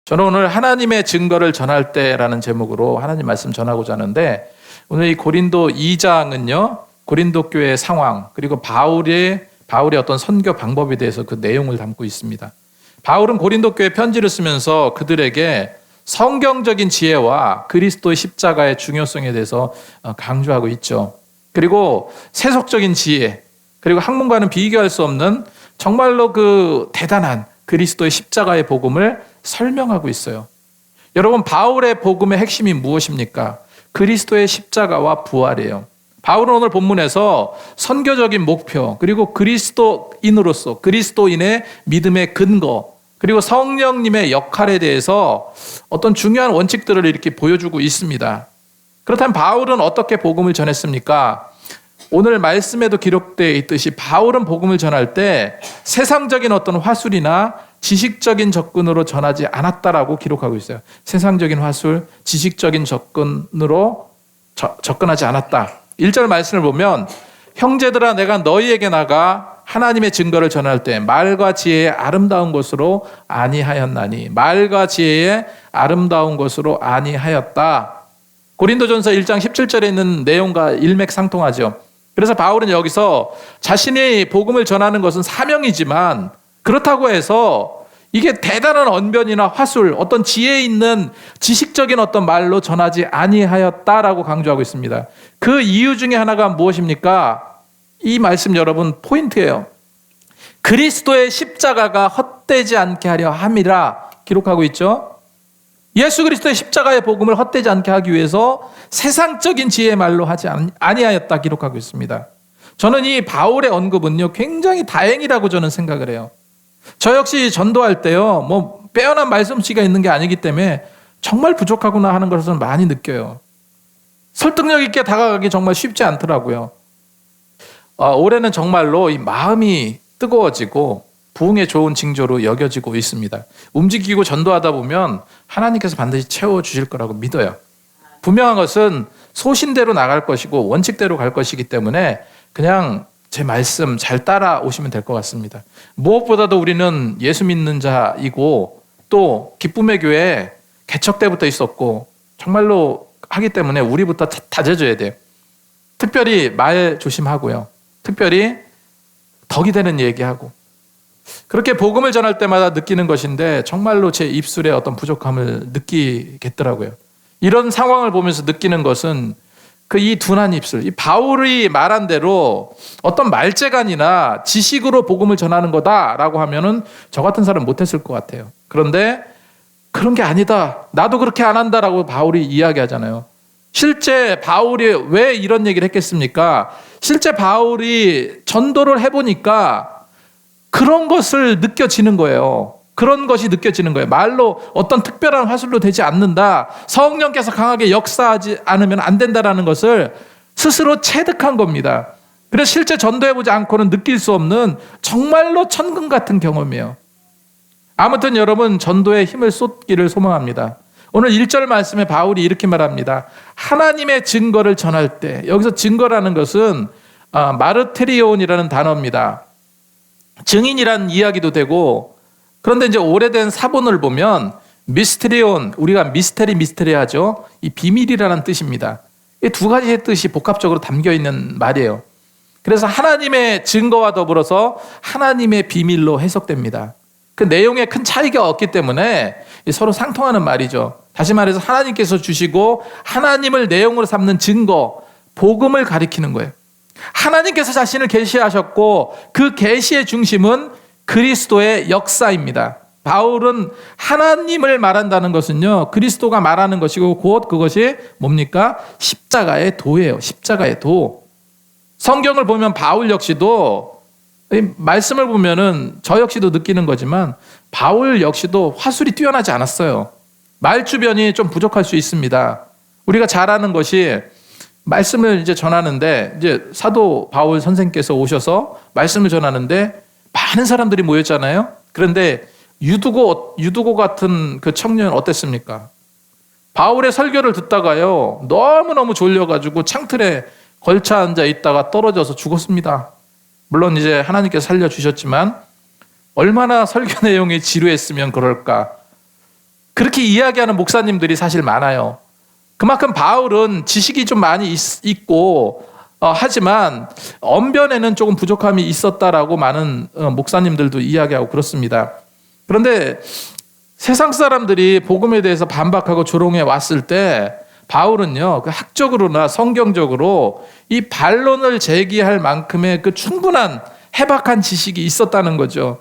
저는 오늘 하나님의 증거를 전할 때라는 제목으로 하나님 말씀 전하고자 하는데, 오늘 이 고린도 2장은요, 고린도 교회의 상황, 그리고 바울의 어떤 선교 방법에 대해서 그 내용을 담고 있습니다. 바울은 고린도 교회 편지를 쓰면서 그들에게 성경적인 지혜와 그리스도의 십자가의 중요성에 대해서 강조하고 있죠. 그리고 세속적인 지혜, 그리고 학문과는 비교할 수 없는 정말로 그 대단한 그리스도의 십자가의 복음을 설명하고 있어요. 여러분, 바울의 복음의 핵심이 무엇입니까? 그리스도의 십자가와 부활이에요. 바울은 오늘 본문에서 선교적인 목표, 그리고 그리스도인으로서 그리스도인의 믿음의 근거, 그리고 성령님의 역할에 대해서 어떤 중요한 원칙들을 이렇게 보여주고 있습니다. 그렇다면 바울은 어떻게 복음을 전했습니까? 오늘 말씀에도 기록되어 있듯이 바울은 복음을 전할 때 세상적인 어떤 화술이나 지식적인 접근으로 전하지 않았다라고 기록하고 있어요. 세상적인 화술, 지식적인 접근으로 접근하지 않았다. 1절 말씀을 보면, 형제들아 내가 너희에게 나가 하나님의 증거를 전할 때 말과 지혜의 아름다운 것으로 아니하였나니, 말과 지혜의 아름다운 것으로 아니하였다. 고린도전서 1장 17절에 있는 내용과 일맥상통하죠. 그래서 바울은 여기서 자신이 복음을 전하는 것은 사명이지만, 그렇다고 해서 이게 대단한 언변이나 화술, 어떤 지혜 있는 지식적인 어떤 말로 전하지 아니하였다라고 강조하고 있습니다. 그 이유 중에 하나가 무엇입니까? 이 말씀 여러분 포인트예요. 그리스도의 십자가가 헛되지 않게 하려 함이라 기록하고 있죠. 예수 그리스도의 십자가의 복음을 헛되지 않게 하기 위해서 세상적인 지혜의 말로 하지 아니하였다 기록하고 있습니다. 저는 이 바울의 언급은요, 굉장히 다행이라고 저는 생각을 해요. 저 역시 전도할 때요, 빼어난 말씀씨가 있는 게 아니기 때문에 정말 부족하구나 하는 것을 많이 느껴요. 설득력 있게 다가가기 정말 쉽지 않더라고요. 올해는 정말로 이 마음이 뜨거워지고 부흥에 좋은 징조로 여겨지고 있습니다. 움직이고 전도하다 보면 하나님께서 반드시 채워주실 거라고 믿어요. 분명한 것은 소신대로 나갈 것이고 원칙대로 갈 것이기 때문에 그냥 제 말씀 잘 따라오시면 될 것 같습니다. 무엇보다도 우리는 예수 믿는 자이고 또 기쁨의 교회 개척 때부터 있었고 정말로 하기 때문에 우리부터 다져줘야 돼요. 특별히 말 조심하고요. 특별히 덕이 되는 얘기하고, 그렇게 복음을 전할 때마다 느끼는 것인데 정말로 제 입술에 어떤 부족함을 느끼겠더라고요. 이런 상황을 보면서 느끼는 것은 이 둔한 입술, 이 바울이 말한 대로 어떤 말재간이나 지식으로 복음을 전하는 거다라고 하면은 저 같은 사람 못했을 것 같아요. 그런데 그런 게 아니다, 나도 그렇게 안 한다라고 바울이 이야기하잖아요. 실제 바울이 왜 이런 얘기를 했겠습니까? 실제 바울이 전도를 해보니까 그런 것을 느껴지는 거예요. 그런 것이 느껴지는 거예요. 말로 어떤 특별한 화술로 되지 않는다, 성령께서 강하게 역사하지 않으면 안 된다라는 것을 스스로 체득한 겁니다. 그래서 실제 전도해보지 않고는 느낄 수 없는 정말로 천금 같은 경험이에요. 아무튼 여러분, 전도에 힘을 쏟기를 소망합니다. 오늘 1절 말씀에 바울이 이렇게 말합니다. 하나님의 증거를 전할 때, 여기서 증거라는 것은 마르테리온이라는 단어입니다. 증인이라는 이야기도 되고, 그런데 이제 오래된 사본을 보면 미스테리온, 우리가 미스테리 하죠. 이 비밀이라는 뜻입니다. 이 두 가지의 뜻이 복합적으로 담겨 있는 말이에요. 그래서 하나님의 증거와 더불어서 하나님의 비밀로 해석됩니다. 그 내용에 큰 차이가 없기 때문에 서로 상통하는 말이죠. 다시 말해서 하나님께서 주시고 하나님을 내용으로 삼는 증거, 복음을 가리키는 거예요. 하나님께서 자신을 계시하셨고 그 계시의 중심은 그리스도의 역사입니다. 바울은 하나님을 말한다는 것은요, 그리스도가 말하는 것이고 곧 그것이 뭡니까? 십자가의 도예요. 십자가의 도. 성경을 보면 바울 역시도, 말씀을 보면은 저 역시도 느끼는 거지만 바울 역시도 화술이 뛰어나지 않았어요. 말 주변이 좀 부족할 수 있습니다. 우리가 잘 아는 것이, 말씀을 이제 전하는데, 이제 사도 바울 선생님께서 오셔서 말씀을 전하는데 많은 사람들이 모였잖아요. 그런데 유두고 같은 그 청년 어땠습니까? 바울의 설교를 듣다가요, 너무너무 졸려가지고 창틀에 걸쳐 앉아 있다가 떨어져서 죽었습니다. 물론 이제 하나님께서 살려주셨지만 얼마나 설교 내용이 지루했으면 그럴까. 그렇게 이야기하는 목사님들이 사실 많아요. 그만큼 바울은 지식이 좀 많이 있고 하지만 언변에는 조금 부족함이 있었다라고 많은 목사님들도 이야기하고 그렇습니다. 그런데 세상 사람들이 복음에 대해서 반박하고 조롱해 왔을 때 바울은요, 그 학적으로나 성경적으로 이 반론을 제기할 만큼의 그 충분한 해박한 지식이 있었다는 거죠.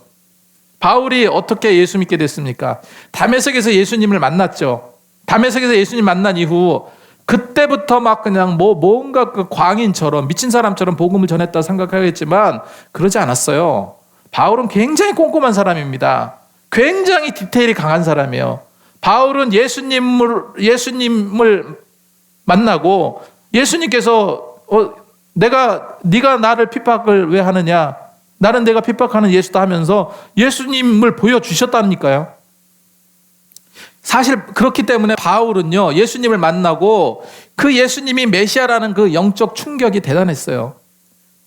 바울이 어떻게 예수 믿게 됐습니까? 다메섹에서 예수님을 만났죠. 다메섹에서 예수님 만난 이후 그때부터 막 그냥 뭔가 그 광인처럼 미친 사람처럼 복음을 전했다 생각하겠지만 그러지 않았어요. 바울은 굉장히 꼼꼼한 사람입니다. 굉장히 디테일이 강한 사람이에요. 바울은 예수님을 만나고 예수님께서 네가 나를 핍박을 왜 하느냐? 나는 내가 핍박하는 예수다 하면서 예수님을 보여주셨다니까요. 사실 그렇기 때문에 바울은요, 예수님을 만나고 그 예수님이 메시아라는 그 영적 충격이 대단했어요.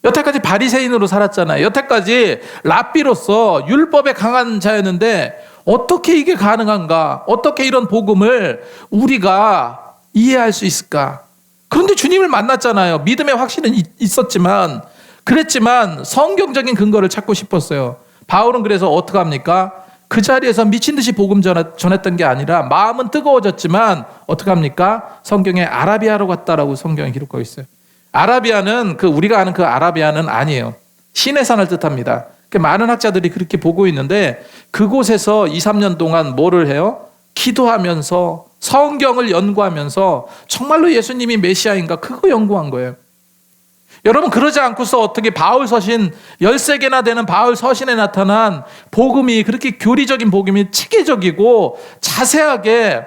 여태까지 바리새인으로 살았잖아요. 여태까지 랍비로서 율법에 강한 자였는데 어떻게 이게 가능한가? 어떻게 이런 복음을 우리가 이해할 수 있을까? 그런데 주님을 만났잖아요. 믿음의 확신은 있었지만 그랬지만 성경적인 근거를 찾고 싶었어요. 바울은 그래서 어떻게 합니까? 그 자리에서 미친 듯이 복음 전했던 게 아니라 마음은 뜨거워졌지만 어떻게 합니까? 성경에 아라비아로 갔다라고 성경에 기록하고 있어요. 아라비아는 우리가 아는 그 아라비아는 아니에요. 시내산을 뜻합니다. 많은 학자들이 그렇게 보고 있는데 그곳에서 2, 3년 동안 뭐를 해요? 기도하면서 성경을 연구하면서 정말로 예수님이 메시아인가 그거 연구한 거예요. 여러분 그러지 않고서 어떻게 바울 서신 13개나 되는 바울 서신에 나타난 복음이 그렇게 교리적인 복음이 체계적이고 자세하게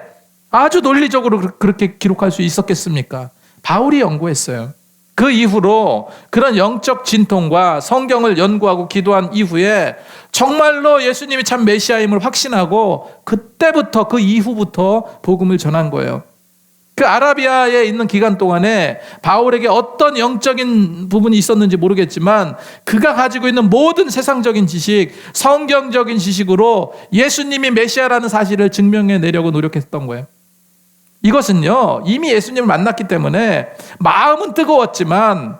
아주 논리적으로 그렇게 기록할 수 있었겠습니까? 바울이 연구했어요. 그 이후로 그런 영적 진통과 성경을 연구하고 기도한 이후에 정말로 예수님이 참 메시아임을 확신하고 그때부터 그 이후부터 복음을 전한 거예요. 그 아라비아에 있는 기간 동안에 바울에게 어떤 영적인 부분이 있었는지 모르겠지만 그가 가지고 있는 모든 세상적인 지식, 성경적인 지식으로 예수님이 메시아라는 사실을 증명해 내려고 노력했던 거예요. 이것은요, 이미 예수님을 만났기 때문에 마음은 뜨거웠지만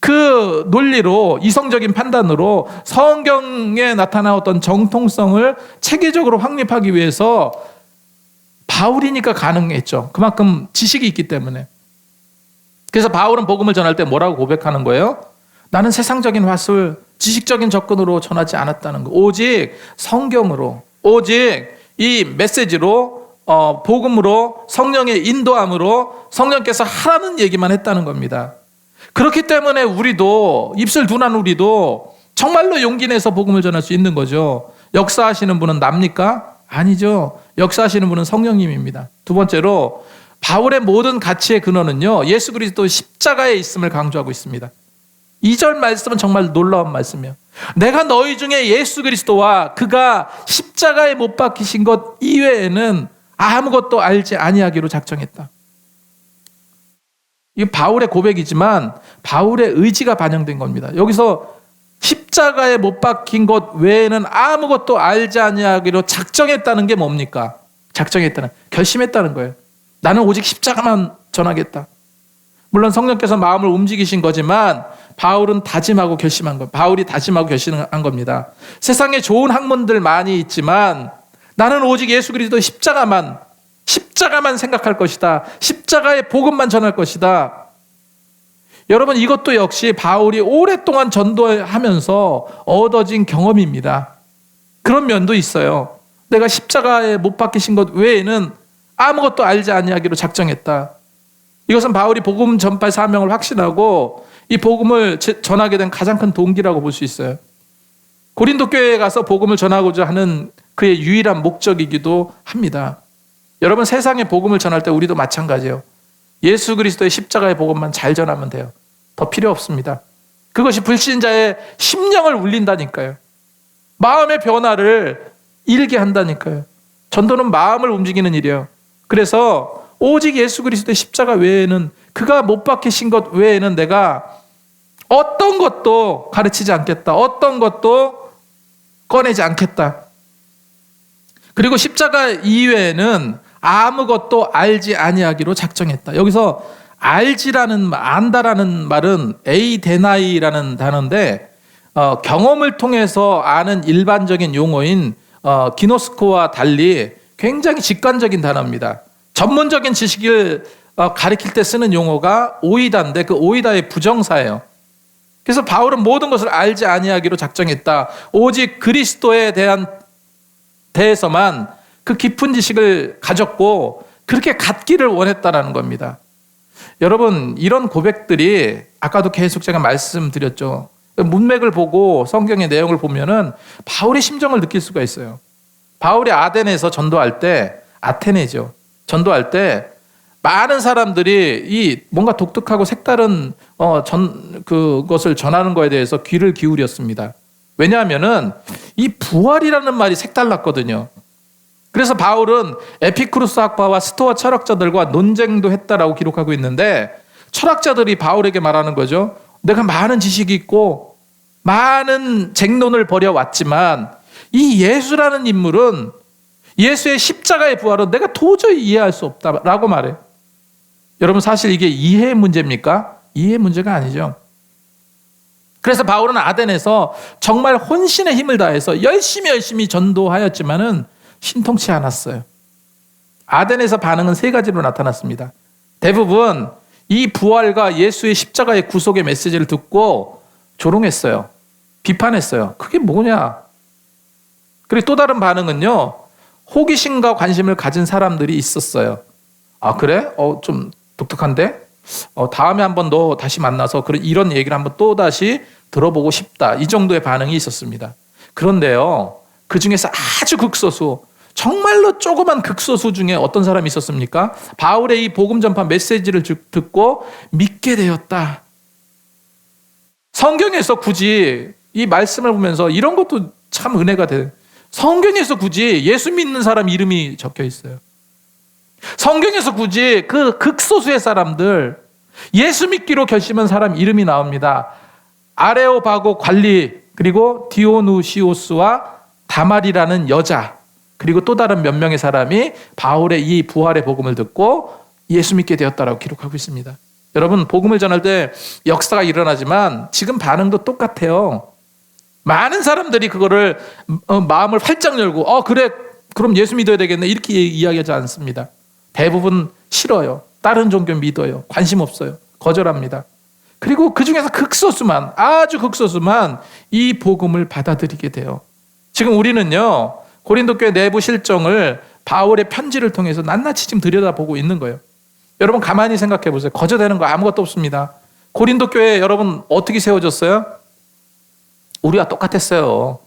그 논리로, 이성적인 판단으로 성경에 나타난 어떤 정통성을 체계적으로 확립하기 위해서 바울이니까 가능했죠. 그만큼 지식이 있기 때문에. 그래서 바울은 복음을 전할 때 뭐라고 고백하는 거예요? 나는 세상적인 화술, 지식적인 접근으로 전하지 않았다는 거. 오직 성경으로, 오직 이 메시지로 복음으로 성령의 인도함으로 성령께서 하라는 얘기만 했다는 겁니다. 그렇기 때문에 우리도 입술 둔한 우리도 정말로 용기 내서 복음을 전할 수 있는 거죠. 역사하시는 분은 납니까? 아니죠. 역사하시는 분은 성령님입니다. 두 번째로 바울의 모든 가치의 근원은요, 예수 그리스도 십자가에 있음을 강조하고 있습니다. 2절 말씀은 정말 놀라운 말씀이에요. 내가 너희 중에 예수 그리스도와 그가 십자가에 못 박히신 것 이외에는 아무것도 알지 아니하기로 작정했다. 이게 바울의 고백이지만 바울의 의지가 반영된 겁니다. 여기서 십자가에 못 박힌 것 외에는 아무것도 알지 아니하기로 작정했다는 게 뭡니까? 결심했다는 거예요. 나는 오직 십자가만 전하겠다. 물론 성령께서 마음을 움직이신 거지만 바울은 다짐하고 결심한 거. 바울이 다짐하고 결심한 겁니다. 세상에 좋은 학문들 많이 있지만 나는 오직 예수 그리스도 십자가만 생각할 것이다. 십자가의 복음만 전할 것이다. 여러분 이것도 역시 바울이 오랫동안 전도하면서 얻어진 경험입니다. 그런 면도 있어요. 내가 십자가에 못 박히신 것 외에는 아무것도 알지 아니하기로 작정했다. 이것은 바울이 복음 전파의 사명을 확신하고 이 복음을 전하게 된 가장 큰 동기라고 볼 수 있어요. 고린도 교회에 가서 복음을 전하고자 하는 그의 유일한 목적이기도 합니다. 여러분 세상에 복음을 전할 때 우리도 마찬가지예요. 예수 그리스도의 십자가의 복음만 잘 전하면 돼요. 더 필요 없습니다. 그것이 불신자의 심령을 울린다니까요. 마음의 변화를 일게 한다니까요. 전도는 마음을 움직이는 일이에요. 그래서 오직 예수 그리스도의 십자가 외에는 그가 못 박히신 것 외에는 내가 어떤 것도 가르치지 않겠다. 어떤 것도 꺼내지 않겠다. 그리고 십자가 이외에는 아무것도 알지 아니하기로 작정했다. 여기서 안다라는 말은 에이데나이라는 단어인데 경험을 통해서 아는 일반적인 용어인 기노스코와 달리 굉장히 직관적인 단어입니다. 전문적인 지식을 가리킬 때 쓰는 용어가 오이다인데 그 오이다의 부정사예요. 그래서 바울은 모든 것을 알지 아니하기로 작정했다. 오직 그리스도에 대해서만 그 깊은 지식을 가졌고 그렇게 갖기를 원했다라는 겁니다. 여러분, 이런 고백들이 아까도 계속 제가 말씀드렸죠. 문맥을 보고 성경의 내용을 보면은 바울의 심정을 느낄 수가 있어요. 바울이 아테네에서 전도할 때 많은 사람들이 이 뭔가 독특하고 색다른 그것을 전하는 거에 대해서 귀를 기울였습니다. 왜냐하면은 이 부활이라는 말이 색달랐거든요. 그래서 바울은 에피쿠루스 학파와 스토아 철학자들과 논쟁도 했다라고 기록하고 있는데 철학자들이 바울에게 말하는 거죠. 내가 많은 지식이 있고 많은 쟁론을 벌여왔지만 이 예수라는 인물은 예수의 십자가의 부활은 내가 도저히 이해할 수 없다라고 말해요. 여러분, 사실 이게 이해의 문제입니까? 이해의 문제가 아니죠. 그래서 바울은 아덴에서 정말 혼신의 힘을 다해서 열심히 전도하였지만은 신통치 않았어요. 아덴에서 반응은 세 가지로 나타났습니다. 대부분 이 부활과 예수의 십자가의 구속의 메시지를 듣고 조롱했어요. 비판했어요. 그게 뭐냐? 그리고 또 다른 반응은요, 호기심과 관심을 가진 사람들이 있었어요. 아, 그래? 좀 독특한데? 다음에 한번 너 다시 만나서 이런 얘기를 한번 또 다시 들어보고 싶다. 이 정도의 반응이 있었습니다. 그런데요, 그 중에서 아주 극소수, 정말로 조그만 극소수 중에 어떤 사람이 있었습니까? 바울의 이 복음 전파 메시지를 듣고 믿게 되었다. 성경에서 굳이 이 말씀을 보면서 이런 것도 참 은혜가 돼요. 성경에서 굳이 예수 믿는 사람 이름이 적혀 있어요. 성경에서 굳이 그 극소수의 사람들, 예수 믿기로 결심한 사람 이름이 나옵니다. 아레오바고 관리, 그리고 디오누시오스와 다말이라는 여자, 그리고 또 다른 몇 명의 사람이 바울의 이 부활의 복음을 듣고 예수 믿게 되었다라고 기록하고 있습니다. 여러분, 복음을 전할 때 역사가 일어나지만 지금 반응도 똑같아요. 많은 사람들이 그거를 마음을 활짝 열고 그래, 그럼 예수 믿어야 되겠네, 이렇게 이야기하지 않습니다. 대부분 싫어요. 다른 종교 믿어요. 관심 없어요. 거절합니다. 그리고 그 중에서 극소수만, 아주 극소수만 이 복음을 받아들이게 돼요. 지금 우리는요, 고린도 교회 내부 실정을 바울의 편지를 통해서 낱낱이 지금 들여다보고 있는 거예요. 여러분, 가만히 생각해 보세요. 거저되는 거 아무것도 없습니다. 고린도 교회 여러분 어떻게 세워졌어요? 우리와 똑같았어요.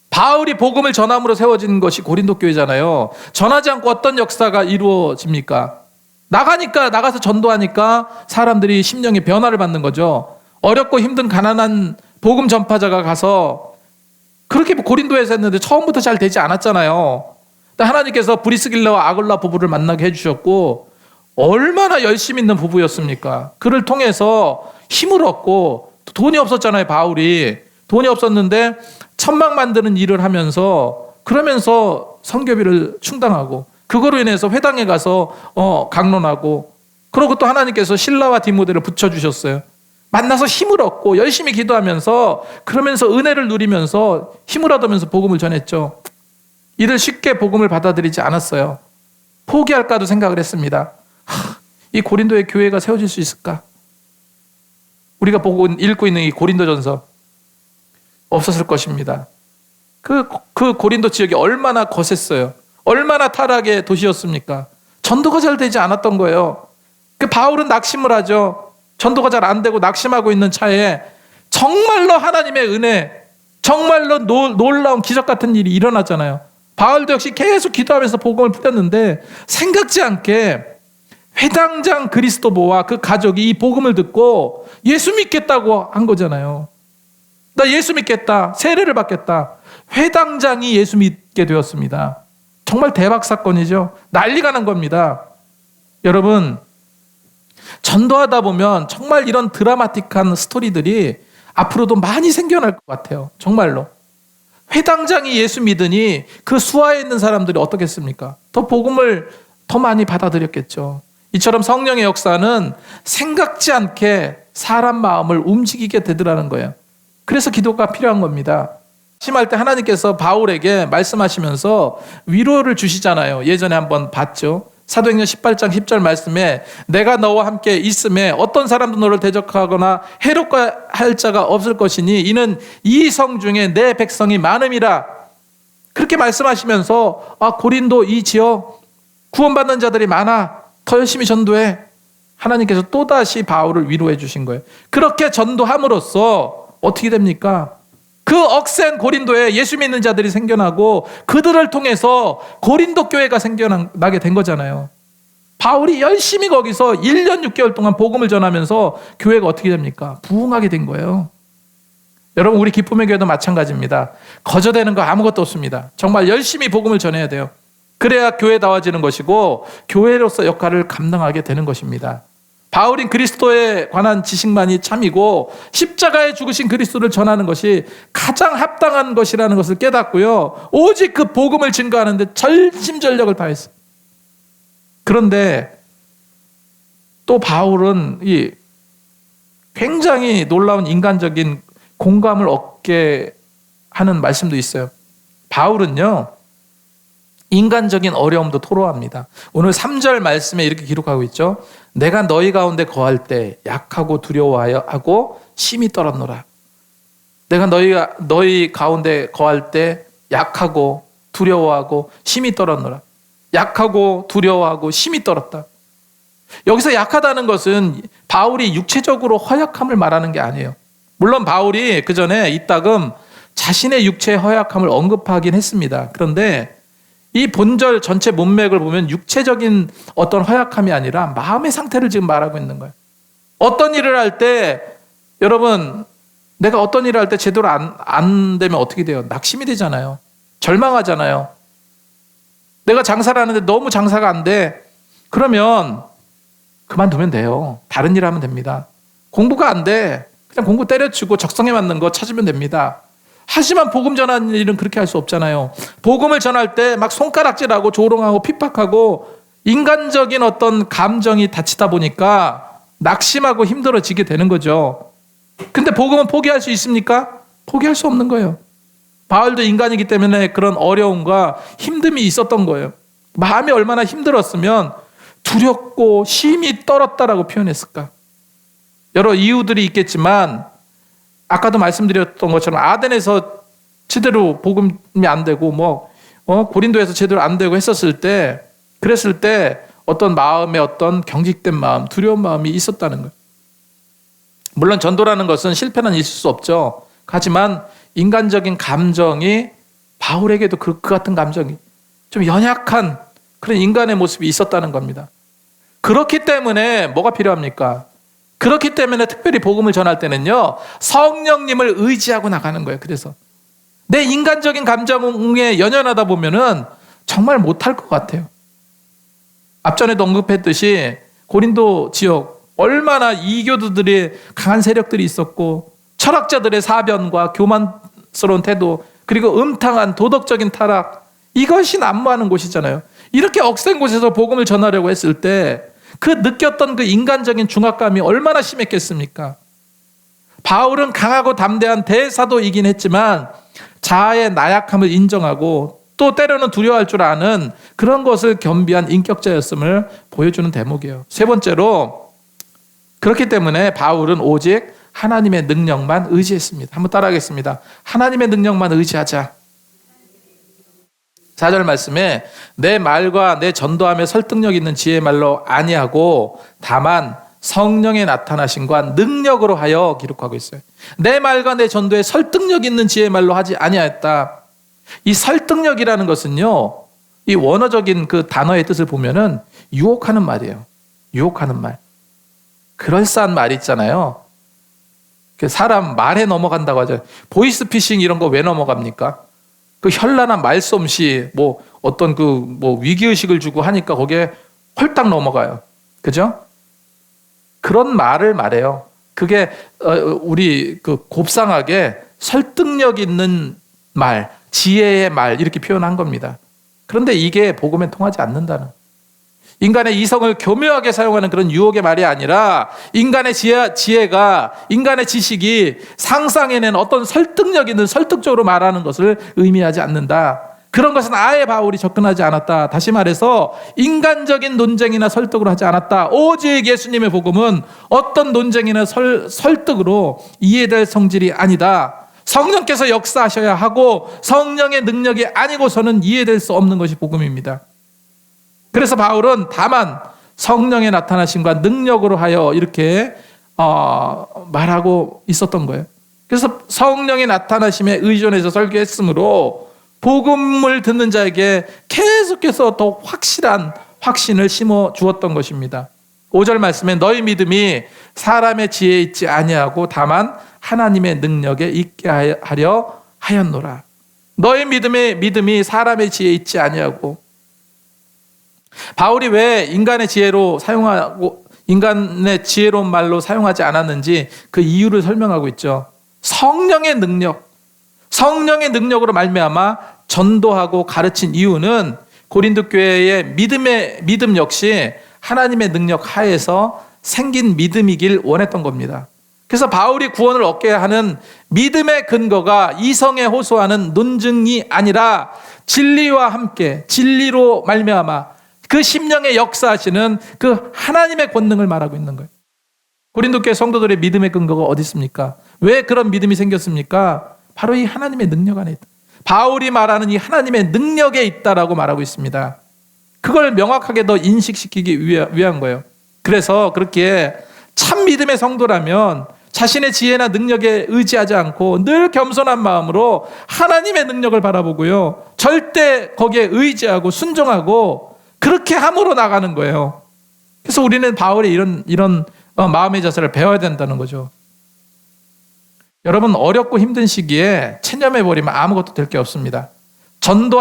바울이 복음을 전함으로 세워진 것이 고린도 교회잖아요. 전하지 않고 어떤 역사가 이루어집니까? 나가서 전도하니까 사람들이 심령의 변화를 받는 거죠. 어렵고 힘든 가난한 복음 전파자가 가서 그렇게 고린도에서 했는데 처음부터 잘 되지 않았잖아요. 하나님께서 브리스길라와 아굴라 부부를 만나게 해주셨고 얼마나 열심 있는 부부였습니까? 그를 통해서 힘을 얻고, 돈이 없었잖아요. 바울이 돈이 없었는데 천막 만드는 일을 하면서, 그러면서 선교비를 충당하고, 그거로 인해서 회당에 가서 강론하고, 그러고 또 하나님께서 실라와 디모데를 붙여주셨어요. 만나서 힘을 얻고 열심히 기도하면서, 그러면서 은혜를 누리면서 힘을 얻으면서 복음을 전했죠. 이들 쉽게 복음을 받아들이지 않았어요. 포기할까도 생각을 했습니다. 이 고린도의 교회가 세워질 수 있을까? 우리가 읽고 있는 이 고린도전서 없었을 것입니다. 그 고린도 지역이 얼마나 거셌어요. 얼마나 타락의 도시였습니까? 전도가 잘 되지 않았던 거예요. 그 바울은 낙심을 하죠. 전도가 잘 안 되고 낙심하고 있는 차에 정말로 하나님의 은혜, 정말로 놀라운 기적 같은 일이 일어났잖아요. 바울도 역시 계속 기도하면서 복음을 뿌렸는데 생각지 않게 회당장 그리스도보와 그 가족이 이 복음을 듣고 예수 믿겠다고 한 거잖아요. 나 예수 믿겠다, 세례를 받겠다. 회당장이 예수 믿게 되었습니다. 정말 대박 사건이죠. 난리가 난 겁니다. 여러분, 전도하다 보면 정말 이런 드라마틱한 스토리들이 앞으로도 많이 생겨날 것 같아요. 정말로. 회당장이 예수 믿으니 그 수하에 있는 사람들이 어떻겠습니까? 더 복음을 더 많이 받아들였겠죠. 이처럼 성령의 역사는 생각지 않게 사람 마음을 움직이게 되더라는 거예요. 그래서 기도가 필요한 겁니다. 심할 때 하나님께서 바울에게 말씀하시면서 위로를 주시잖아요. 예전에 한번 봤죠. 사도행전 18장 10절 말씀에 내가 너와 함께 있음에 어떤 사람도 너를 대적하거나 해롭게 할 자가 없을 것이니 이는 이 성 중에 내 백성이 많음이라. 그렇게 말씀하시면서 고린도 이 지역 구원받는 자들이 많아. 더 열심히 전도해. 하나님께서 또다시 바울을 위로해 주신 거예요. 그렇게 전도함으로써 어떻게 됩니까? 그 억센 고린도에 예수 믿는 자들이 생겨나고 그들을 통해서 고린도 교회가 생겨나게 된 거잖아요. 바울이 열심히 거기서 1년 6개월 동안 복음을 전하면서 교회가 어떻게 됩니까? 부흥하게 된 거예요. 여러분, 우리 기쁨의 교회도 마찬가지입니다. 거저되는 거 아무것도 없습니다. 정말 열심히 복음을 전해야 돼요. 그래야 교회다워지는 것이고 교회로서 역할을 감당하게 되는 것입니다. 바울인 그리스도에 관한 지식만이 참이고 십자가에 죽으신 그리스도를 전하는 것이 가장 합당한 것이라는 것을 깨닫고요. 오직 그 복음을 증거하는 데 전심전력을 다했어요. 그런데 또 바울은 이 굉장히 놀라운 인간적인 공감을 얻게 하는 말씀도 있어요. 바울은요, 인간적인 어려움도 토로합니다. 오늘 3절 말씀에 이렇게 기록하고 있죠. 내가 너희 가운데 거할 때 약하고 두려워하여 하고 심히 떨었노라. 내가 너희 가운데 거할 때 약하고 두려워하고 심히 떨었노라. 약하고 두려워하고 심히 떨었다. 여기서 약하다는 것은 바울이 육체적으로 허약함을 말하는 게 아니에요. 물론 바울이 그 전에 이따금 자신의 육체의 허약함을 언급하긴 했습니다. 그런데 이 본절 전체 문맥을 보면 육체적인 어떤 허약함이 아니라 마음의 상태를 지금 말하고 있는 거예요. 어떤 일을 할 때, 여러분, 내가 어떤 일을 할 때 제대로 안 되면 어떻게 돼요? 낙심이 되잖아요. 절망하잖아요. 내가 장사를 하는데 너무 장사가 안 돼. 그러면 그만두면 돼요. 다른 일 하면 됩니다. 공부가 안 돼. 그냥 공부 때려치고 적성에 맞는 거 찾으면 됩니다. 하지만 복음 전하는 일은 그렇게 할 수 없잖아요. 복음을 전할 때 막 손가락질하고 조롱하고 핍박하고 인간적인 어떤 감정이 다치다 보니까 낙심하고 힘들어지게 되는 거죠. 근데 복음은 포기할 수 있습니까? 포기할 수 없는 거예요. 바울도 인간이기 때문에 그런 어려움과 힘듦이 있었던 거예요. 마음이 얼마나 힘들었으면 두렵고 심히 떨었다라고 표현했을까? 여러 이유들이 있겠지만 아까도 말씀드렸던 것처럼 아덴에서 제대로 복음이 안 되고 고린도에서 제대로 안 되고 그랬을 때 어떤 마음에 어떤 경직된 마음, 두려운 마음이 있었다는 거예요. 물론 전도라는 것은 실패는 있을 수 없죠. 하지만 인간적인 감정이 바울에게도 그 같은 감정이 좀 연약한 그런 인간의 모습이 있었다는 겁니다. 그렇기 때문에 뭐가 필요합니까? 그렇기 때문에 특별히 복음을 전할 때는요, 성령님을 의지하고 나가는 거예요. 그래서 내 인간적인 감정에 연연하다 보면은 정말 못할 것 같아요. 앞전에도 언급했듯이 고린도 지역 얼마나 이교도들의 강한 세력들이 있었고 철학자들의 사변과 교만스러운 태도 그리고 음탕한 도덕적인 타락, 이것이 난무하는 곳이잖아요. 이렇게 억센 곳에서 복음을 전하려고 했을 때 그 느꼈던 그 인간적인 중압감이 얼마나 심했겠습니까? 바울은 강하고 담대한 대사도이긴 했지만 자아의 나약함을 인정하고 또 때로는 두려워할 줄 아는 그런 것을 겸비한 인격자였음을 보여주는 대목이에요. 세 번째로, 그렇기 때문에 바울은 오직 하나님의 능력만 의지했습니다. 한번 따라하겠습니다. 하나님의 능력만 의지하자. 4절 말씀에 내 말과 내 전도함에 설득력 있는 지혜의 말로 아니하고 다만 성령의 나타나심과 능력으로 하여 기록하고 있어요. 내 말과 내 전도에 설득력 있는 지혜의 말로 하지 아니하였다. 이 설득력이라는 것은요, 이 원어적인 그 단어의 뜻을 보면은 유혹하는 말이에요. 유혹하는 말. 그럴싸한 말 있잖아요. 사람 말에 넘어간다고 하죠. 보이스피싱 이런 거 왜 넘어갑니까? 그 현란한 말솜씨, 어떤 위기의식을 주고 하니까 거기에 홀딱 넘어가요. 그죠? 그런 말을 말해요. 그게 우리 그 곱상하게 설득력 있는 말, 지혜의 말 이렇게 표현한 겁니다. 그런데 이게 복음에 통하지 않는다는, 인간의 이성을 교묘하게 사용하는 그런 유혹의 말이 아니라 인간의 지혜가, 인간의 지식이 상상해낸 어떤 설득력 있는, 설득적으로 말하는 것을 의미하지 않는다. 그런 것은 아예 바울이 접근하지 않았다. 다시 말해서 인간적인 논쟁이나 설득으로 하지 않았다. 오직 예수님의 복음은 어떤 논쟁이나 설득으로 이해될 성질이 아니다. 성령께서 역사하셔야 하고 성령의 능력이 아니고서는 이해될 수 없는 것이 복음입니다. 그래서 바울은 다만 성령의 나타나심과 능력으로 하여 이렇게 말하고 있었던 거예요. 그래서 성령의 나타나심에 의존해서 설교했으므로 복음을 듣는 자에게 계속해서 더 확실한 확신을 심어 주었던 것입니다. 5절 말씀에 너희 믿음이 사람의 지혜에 있지 아니하고 다만 하나님의 능력에 있게 하려 하였노라. 너희 믿음이 사람의 지혜에 있지 아니하고, 바울이 왜 인간의 지혜로 사용하고 인간의 지혜로운 말로 사용하지 않았는지 그 이유를 설명하고 있죠. 성령의 능력으로 말미암아 전도하고 가르친 이유는 고린도 교회의 믿음 역시 하나님의 능력 하에서 생긴 믿음이길 원했던 겁니다. 그래서 바울이 구원을 얻게 하는 믿음의 근거가 이성에 호소하는 논증이 아니라 진리와 함께 진리로 말미암아 그 심령에 역사하시는 그 하나님의 권능을 말하고 있는 거예요. 고린도 교회 성도들의 믿음의 근거가 어디 있습니까? 왜 그런 믿음이 생겼습니까? 바로 이 하나님의 능력 안에 있다. 바울이 말하는 이 하나님의 능력에 있다라고 말하고 있습니다. 그걸 명확하게 더 인식시키기 위한 거예요. 그래서 그렇게 참 믿음의 성도라면 자신의 지혜나 능력에 의지하지 않고 늘 겸손한 마음으로 하나님의 능력을 바라보고요, 절대 거기에 의지하고 순종하고 그렇게 함으로 나가는 거예요. 그래서 우리는 바울의 이런 마음의 자세를 배워야 된다는 거죠. 여러분, 어렵고 힘든 시기에 체념해버리면 아무것도 될 게 없습니다. 전도하며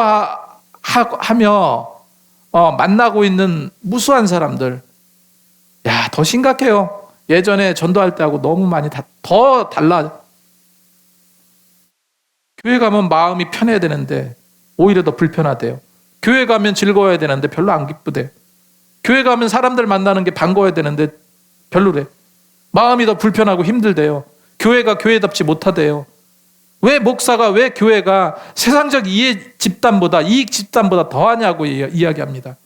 만나고 있는 무수한 사람들, 더 심각해요. 예전에 전도할 때하고 너무 많이 더 달라. 교회 가면 마음이 편해야 되는데 오히려 더 불편하대요. 교회 가면 즐거워야 되는데 별로 안 기쁘대. 교회 가면 사람들 만나는 게 반가워야 되는데 별로래. 마음이 더 불편하고 힘들대요. 교회가 교회답지 못하대요. 왜 교회가 세상적 이익 집단보다 더하냐고 이야기합니다.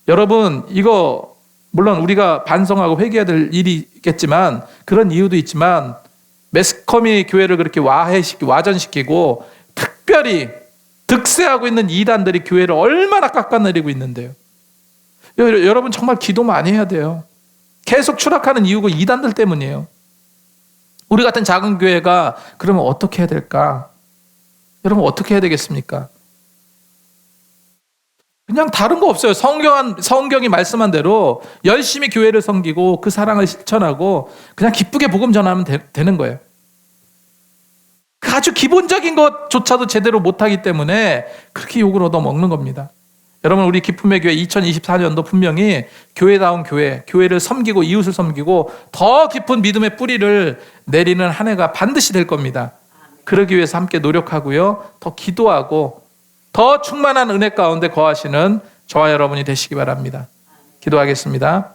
여러분, 이거 물론 우리가 반성하고 회개해야 될 일이겠지만, 그런 이유도 있지만, 매스컴이 교회를 그렇게 와전시키고 특별히 득세하고 있는 이단들이 교회를 얼마나 깎아내리고 있는데요. 여러분, 정말 기도 많이 해야 돼요. 계속 추락하는 이유가 이단들 때문이에요. 우리 같은 작은 교회가 그러면 어떻게 해야 될까? 여러분, 어떻게 해야 되겠습니까? 그냥 다른 거 없어요. 성경이 말씀한 대로 열심히 교회를 섬기고 그 사랑을 실천하고 그냥 기쁘게 복음 전하면 되는 거예요. 그 아주 기본적인 것조차도 제대로 못하기 때문에 그렇게 욕을 얻어먹는 겁니다. 여러분, 우리 기쁨의 교회 2024년도 분명히 교회다운 교회를 섬기고 이웃을 섬기고 더 깊은 믿음의 뿌리를 내리는 한 해가 반드시 될 겁니다. 그러기 위해서 함께 노력하고요, 더 기도하고 더 충만한 은혜 가운데 거하시는 저와 여러분이 되시기 바랍니다. 기도하겠습니다.